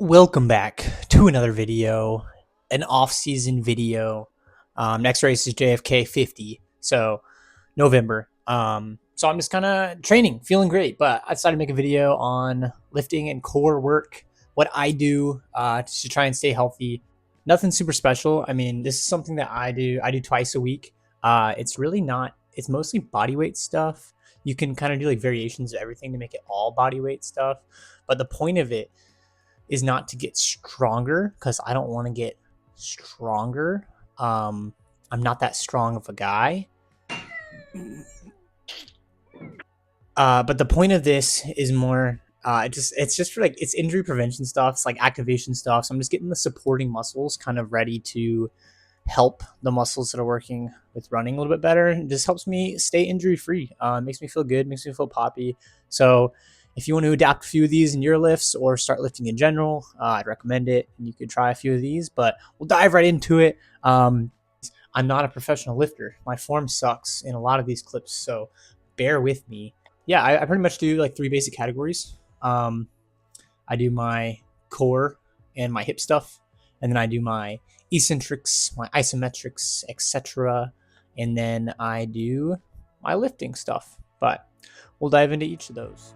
Welcome back to another video, an off-season video. Next race is JFK 50, so November. So I'm just kind of training, feeling great, but I decided to make a video on lifting and core work, what I do to try and stay healthy. Nothing super special. I mean, this is something that I do. I do twice a week. It's really not. It's mostly body weight stuff. You can kind of do like variations of everything to make it all body weight stuff, but the point of it is not to get stronger because I don't want to get stronger. I'm not that strong of a guy. But the point of this is more it's just for like it's injury prevention stuff. It's like activation stuff. So I'm just getting the supporting muscles kind of ready to help the muscles that are working with running a little bit better. It just helps me stay injury free. Makes me feel good, makes me feel poppy. So if you want to adapt a few of these in your lifts or start lifting in general, I'd recommend it. And you could try a few of these, but we'll dive right into it. I'm not a professional lifter. My form sucks in a lot of these clips, so bear with me. Yeah, I pretty much do like three basic categories. I do my core and my hip stuff, and then I do my eccentrics, my isometrics, etc. And then I do my lifting stuff. But we'll dive into each of those.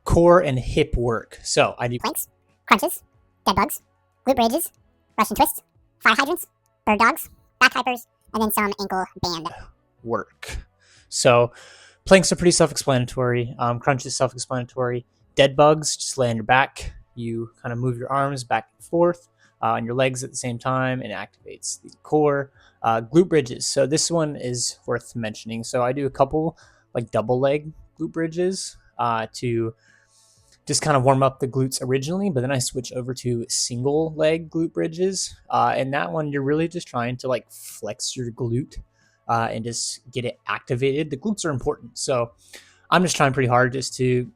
Core and hip work. So I do planks, crunches, dead bugs, glute bridges, Russian twists, fire hydrants, bird dogs, back hypers, and then some ankle band work. So planks are pretty self-explanatory. Crunches self-explanatory. Dead bugs, just lay on your back. You kind of move your arms back and forth and your legs at the same time, and activates the core. Glute bridges. So this one is worth mentioning. So I do a couple like double leg glute bridges to just kind of warm up the glutes originally, but then I switch over to single leg glute bridges. And that one, you're really just trying to like flex your glute and just get it activated. The glutes are important. So I'm just trying pretty hard just to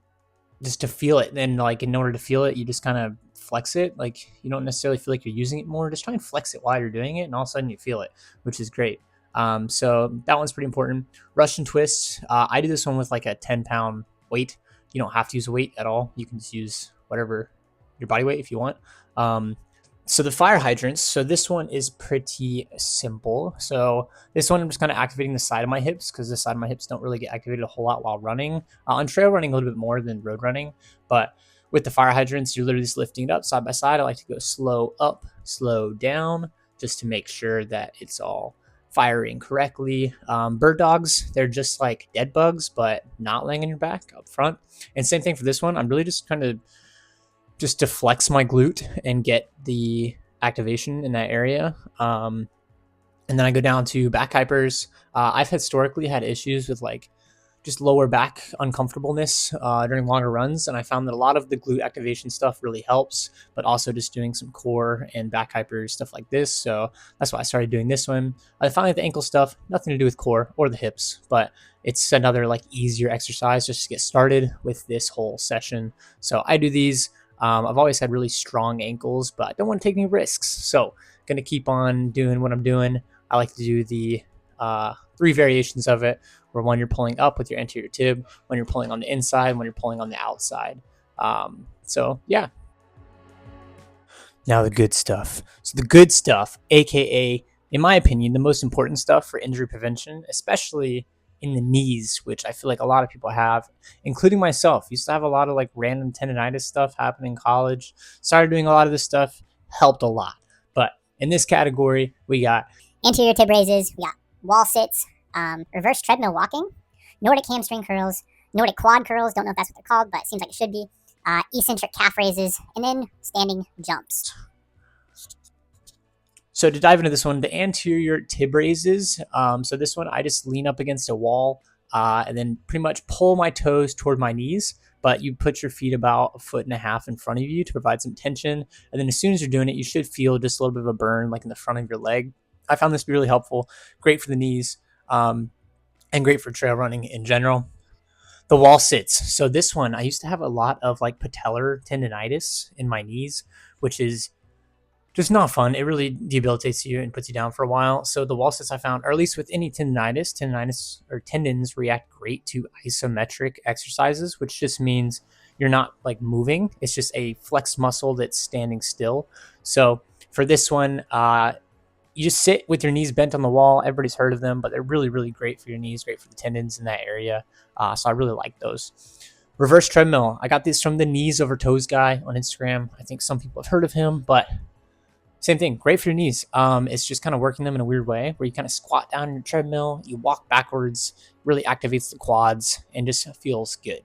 feel it. And then like in order to feel it, you just kind of flex it. Like you don't necessarily feel like you're using it more. Just try and flex it while you're doing it. And all of a sudden you feel it, which is great. So that one's pretty important. Russian twists. I do this one with like a 10-pound weight. You don't have to use a weight at all. You can just use whatever your body weight if you want. So the fire hydrants. So this one is pretty simple. So this one I'm just kind of activating the side of my hips because the side of my hips don't really get activated a whole lot while running. On trail running a little bit more than road running. But with the fire hydrants, you're literally just lifting it up side by side. I like to go slow up, slow down just to make sure that it's all firing correctly. Bird dogs, they're just like dead bugs, but not laying on your back up front. And same thing for this one. I'm really just kind of just to flex my glute and get the activation in that area. And then I go down to back hypers. I've historically had issues with like just lower back uncomfortableness during longer runs. And I found that a lot of the glute activation stuff really helps, but also just doing some core and back hypers, stuff like this. So that's why I started doing this one. I find that the ankle stuff, nothing to do with core or the hips, but it's another like easier exercise just to get started with this whole session. So I do these. I've always had really strong ankles, but I don't want to take any risks. So going to keep on doing what I'm doing. I like to do the three variations of it, where one you're pulling up with your anterior tib, when you're pulling on the inside, when you're pulling on the outside. So yeah. Now the good stuff. So the good stuff, aka, in my opinion, the most important stuff for injury prevention, especially in the knees, which I feel like a lot of people have, including myself. Used to have a lot of like random tendonitis stuff happen in college. Started doing a lot of this stuff, helped a lot. But in this category, we got anterior tib raises, we got wall sits, reverse treadmill walking, Nordic hamstring curls, Nordic quad curls. Don't know if that's what they're called, but it seems like it should be. Eccentric calf raises, and then standing jumps. So to dive into this one, the anterior tib raises. So this one, I just lean up against a wall and then pretty much pull my toes toward my knees, but you put your feet about 1.5 feet in front of you to provide some tension. And then as soon as you're doing it, you should feel just a little bit of a burn like in the front of your leg. I found this to be really helpful, great for the knees, and great for trail running in general. The wall sits. So this one, I used to have a lot of like patellar tendonitis in my knees, which is just not fun. It really debilitates you and puts you down for a while. So the wall sits I found, or at least with any tendonitis or tendons react great to isometric exercises, which just means you're not like moving. It's just a flexed muscle that's standing still. So for this one, you just sit with your knees bent on the wall. Everybody's heard of them, but they're really, really great for your knees, great for the tendons in that area. So I really like those. Reverse treadmill. I got this from the knees over toes guy on Instagram. I think some people have heard of him, but same thing, great for your knees. It's just kind of working them in a weird way where you kind of squat down in your treadmill, you walk backwards, really activates the quads, and just feels good.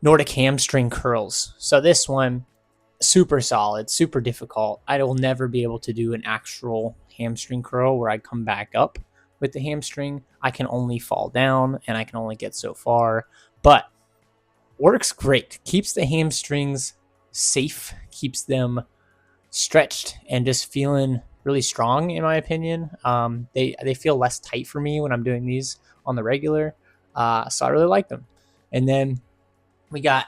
Nordic hamstring curls. So this one, super solid, super difficult. I will never be able to do an actual hamstring curl where I come back up with the hamstring. I can only fall down and I can only get so far, but works great. Keeps the hamstrings safe, keeps them stretched and just feeling really strong in my opinion. They feel less tight for me when I'm doing these on the regular, so I really like them. And then we got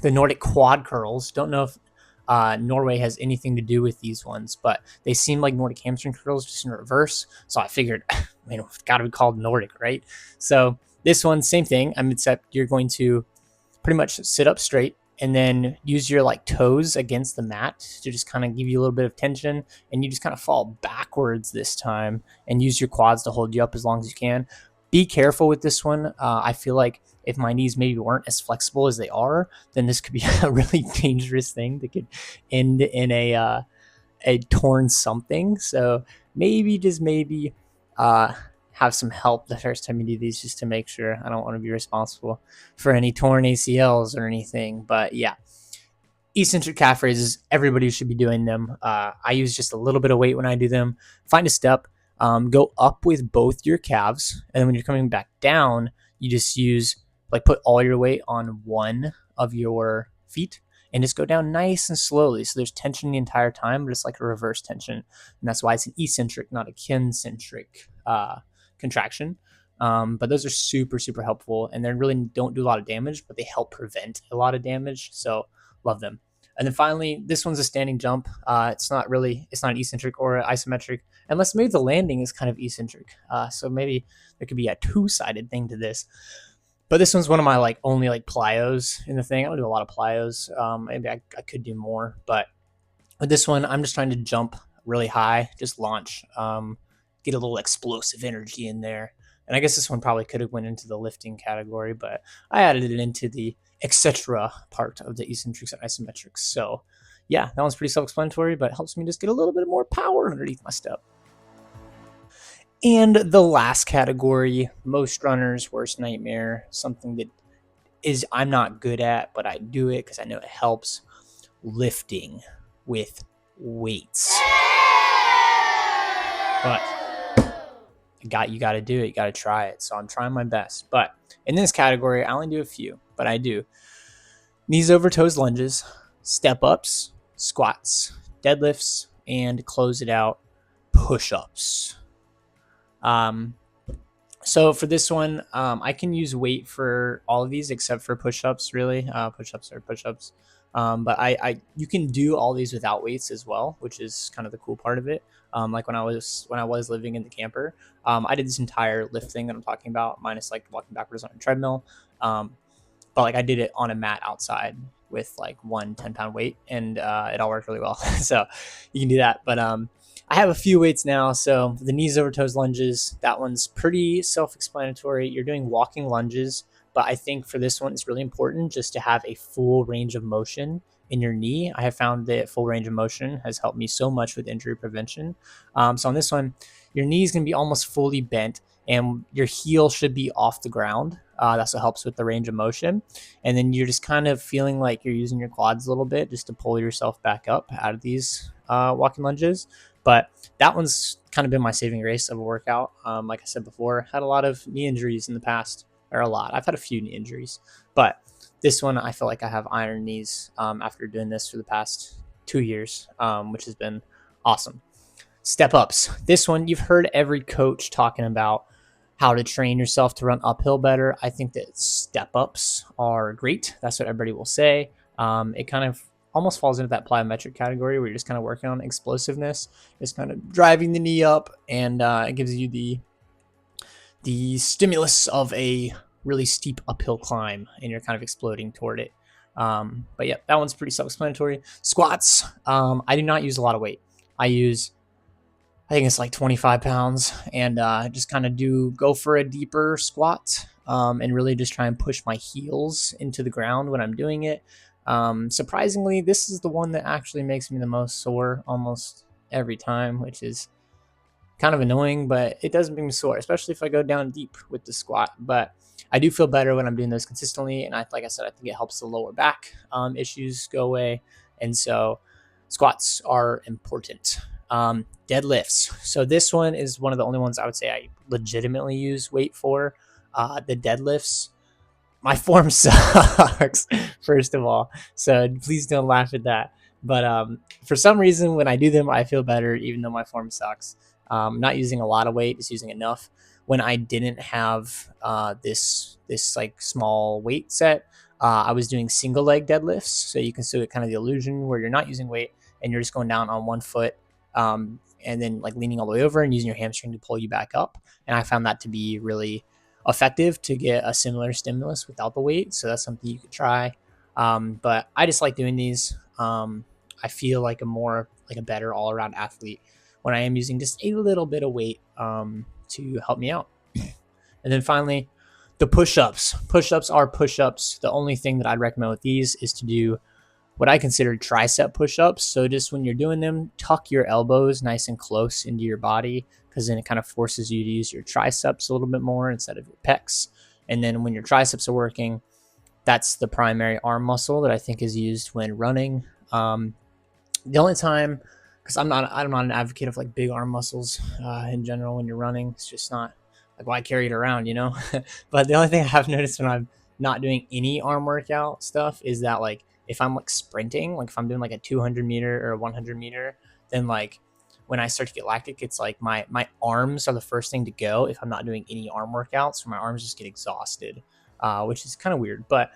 the Nordic quad curls. Don't know if Norway has anything to do with these ones, but they seem like Nordic hamstring curls just in reverse. So I figured, it's got to be called Nordic, right? So this one, same thing. Except you're going to pretty much sit up straight and then use your like toes against the mat to just kind of give you a little bit of tension, and you just kind of fall backwards this time and use your quads to hold you up as long as you can. Be careful with this one. I feel like if my knees maybe weren't as flexible as they are, then this could be a really dangerous thing that could end in a torn something. So maybe, just maybe, have some help the first time you do these, just to make sure. I don't want to be responsible for any torn ACLs or anything. But yeah, eccentric calf raises, everybody should be doing them. I use just a little bit of weight when I do them. Find a step, go up with both your calves, and then when you're coming back down, you just use put all your weight on one of your feet and just go down nice and slowly. So there's tension the entire time, but it's like a reverse tension, and that's why it's an eccentric, not a concentric contraction. But those are super, super helpful, and they really don't do a lot of damage, but they help prevent a lot of damage. So love them. And then finally, this one's a standing jump. It's not an eccentric or an isometric, unless maybe the landing is kind of eccentric. So maybe there could be a two-sided thing to this. But this one's one of my only plyos in the thing. I don't do a lot of plyos. Maybe I could do more, but with this one, I'm just trying to jump really high, just launch, get a little explosive energy in there. And I guess this one probably could have went into the lifting category, but I added it into the etc. part of the eccentrics and isometrics. So yeah, that one's pretty self-explanatory, but it helps me just get a little bit more power underneath my step. And the last category, most runners' worst nightmare, something that I'm not good at, but I do it because I know it helps. Lifting with weights. But you got to do it. You got to try it. So I'm trying my best. But in this category, I only do a few, but I do knees over toes lunges, step ups, squats, deadlifts, and close it out, push ups. So for this one, I can use weight for all of these except for push-ups, really. Push-ups are push-ups. But you can do all these without weights as well, which is kind of the cool part of it. Like when I was living in the camper, I did this entire lift thing that I'm talking about, minus walking backwards on a treadmill. But I did it on a mat outside with one 10-pound weight, and it all worked really well. So you can do that. But I have a few weights now. So the knees over toes lunges, that one's pretty self-explanatory. You're doing walking lunges, but I think for this one, it's really important just to have a full range of motion in your knee. I have found that full range of motion has helped me so much with injury prevention. So on this one, your knee is going to be almost fully bent, and your heel should be off the ground. That's what helps with the range of motion. And then you're just kind of feeling like you're using your quads a little bit just to pull yourself back up out of these walking lunges. But that one's kind of been my saving grace of a workout. Like I said before, had a lot of knee injuries in the past, or a lot. I've had a few knee injuries, but this one, I feel like I have iron knees after doing this for the past 2 years, which has been awesome. Step ups. This one, you've heard every coach talking about how to train yourself to run uphill better. I think that step ups are great. That's what everybody will say. It kind of almost falls into that plyometric category where you're just kind of working on explosiveness. It's kind of driving the knee up, and it gives you the stimulus of a really steep uphill climb and you're kind of exploding toward it. But yeah, that one's pretty self-explanatory. Squats, I do not use a lot of weight. I think it's like 25 pounds, and just kind of go for a deeper squat, and really just try and push my heels into the ground when I'm doing it. Surprisingly, this is the one that actually makes me the most sore almost every time, which is kind of annoying, but it does make me sore, especially if I go down deep with the squat. But I do feel better when I'm doing those consistently, and like I said, I think it helps the lower back issues go away, and so squats are important. Deadlifts. So this one is one of the only ones I would say I legitimately use weight for. The deadlifts. My form sucks, first of all. So please don't laugh at that. But for some reason, when I do them, I feel better, even though my form sucks. Not using a lot of weight, just using enough. When I didn't have this like small weight set, I was doing single leg deadlifts. So you can still get kind of the illusion where you're not using weight and you're just going down on one foot, and then like leaning all the way over and using your hamstring to pull you back up. And I found that to be really effective to get a similar stimulus without the weight. So that's something you could try. But I just like doing these. I feel like a better all around athlete when I am using just a little bit of weight to help me out. And then finally, the push-ups. Push-ups are push-ups. The only thing that I'd recommend with these is to do what I consider tricep push-ups. So just when you're doing them, tuck your elbows nice and close into your body, because then it kind of forces you to use your triceps a little bit more instead of your pecs. And then when your triceps are working, that's the primary arm muscle that I think is used when running. The only time, because I'm not an advocate of like big arm muscles in general when you're running. It's just not like why carry it around, you know. But the only thing I have noticed when I'm not doing any arm workout stuff is that like if I'm like sprinting, like if I'm doing like a 200 meter or a 100 meter, then like when I start to get lactic, it's like my arms are the first thing to go if I'm not doing any arm workouts. So my arms just get exhausted, which is kind of weird. But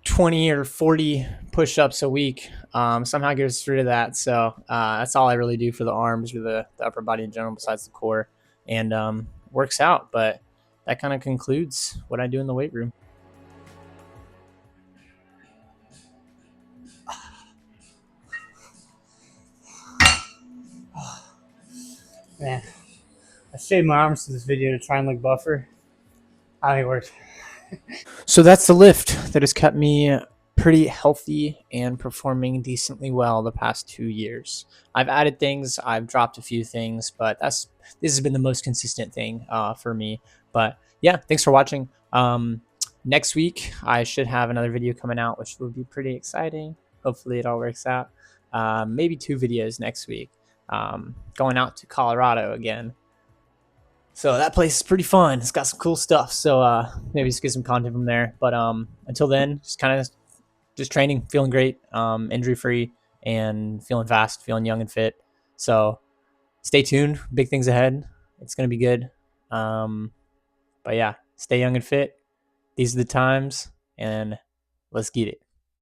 20 or 40 push-ups a week somehow gets rid of that. So that's all I really do for the arms or the upper body in general besides the core, and works out. But that kind of concludes what I do in the weight room. Man, I shaved my arms for this video to try and look buffer. I think it worked. So that's the lift that has kept me pretty healthy and performing decently well the past 2 years. I've added things, I've dropped a few things, but this has been the most consistent thing for me. But yeah, thanks for watching. Next week I should have another video coming out, which will be pretty exciting. Hopefully it all works out. Maybe 2 videos next week. Going out to Colorado again. So that place is pretty fun. It's got some cool stuff. So maybe just get some content from there. But until then, just kind of just training, feeling great, injury free, and feeling fast, feeling young and fit. So stay tuned. Big things ahead. It's gonna be good. But yeah, stay young and fit. These are the times, and let's get it.